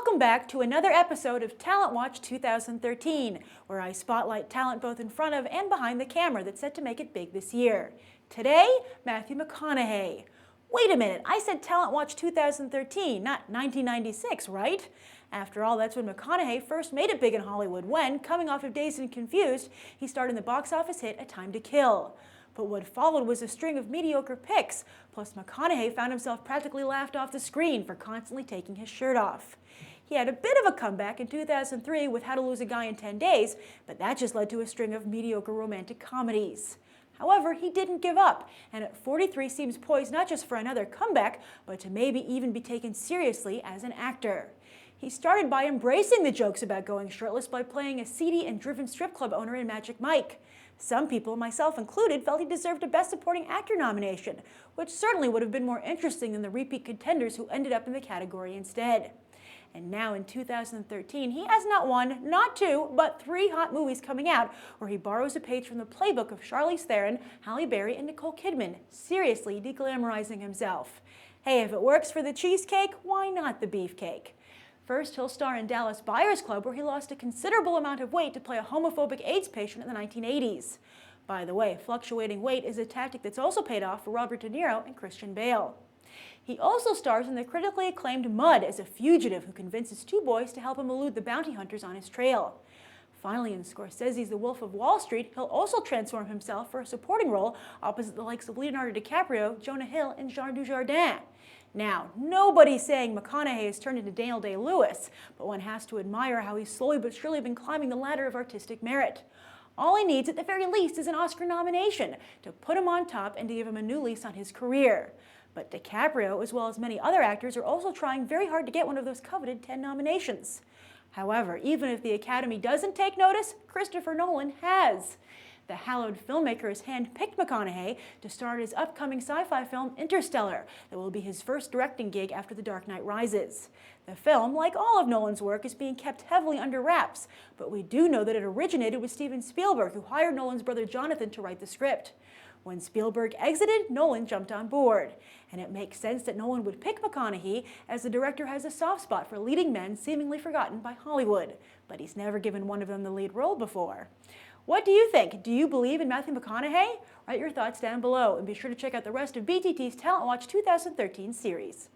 Welcome back to another episode of Talent Watch 2013, where I spotlight talent both in front of and behind the camera that's set to make it big this year. Today, Matthew McConaughey. Wait a minute, I said Talent Watch 2013, not 1996, right? After all, that's when McConaughey first made it big in Hollywood when, coming off of Dazed and Confused, he starred in the box office hit A Time to Kill. But what followed was a string of mediocre picks, plus McConaughey found himself practically laughed off the screen for constantly taking his shirt off. He had a bit of a comeback in 2003 with How to Lose a Guy in 10 Days, but that just led to a string of mediocre romantic comedies. However, he didn't give up, and at 43 seems poised not just for another comeback, but to maybe even be taken seriously as an actor. He started by embracing the jokes about going shirtless by playing a seedy and driven strip club owner in Magic Mike. Some people, myself included, felt he deserved a Best Supporting Actor nomination, which certainly would have been more interesting than the repeat contenders who ended up in the category instead. And now in 2013, he has not one, not two, but three hot movies coming out where he borrows a page from the playbook of Charlize Theron, Halle Berry, and Nicole Kidman, seriously deglamorizing himself. Hey, if it works for the cheesecake, why not the beefcake? First, he'll star in Dallas Buyers Club, where he lost a considerable amount of weight to play a homophobic AIDS patient in the 1980s. By the way, fluctuating weight is a tactic that's also paid off for Robert De Niro and Christian Bale. He also stars in the critically acclaimed Mud as a fugitive who convinces two boys to help him elude the bounty hunters on his trail. Finally, in Scorsese's The Wolf of Wall Street, he'll also transform himself for a supporting role opposite the likes of Leonardo DiCaprio, Jonah Hill, and Jean Dujardin. Now, nobody's saying McConaughey has turned into Daniel Day-Lewis, but one has to admire how he's slowly but surely been climbing the ladder of artistic merit. All he needs, at the very least, is an Oscar nomination to put him on top and to give him a new lease on his career. But DiCaprio, as well as many other actors, are also trying very hard to get one of those coveted 10 nominations. However, even if the Academy doesn't take notice, Christopher Nolan has. The hallowed filmmaker has hand-picked McConaughey to star in his upcoming sci-fi film Interstellar that will be his first directing gig after The Dark Knight Rises. The film, like all of Nolan's work, is being kept heavily under wraps, but we do know that it originated with Steven Spielberg, who hired Nolan's brother Jonathan to write the script. When Spielberg exited, Nolan jumped on board. And it makes sense that Nolan would pick McConaughey, as the director has a soft spot for leading men seemingly forgotten by Hollywood. But he's never given one of them the lead role before. What do you think? Do you believe in Matthew McConaughey? Write your thoughts down below, and be sure to check out the rest of BTT's Talent Watch 2013 series.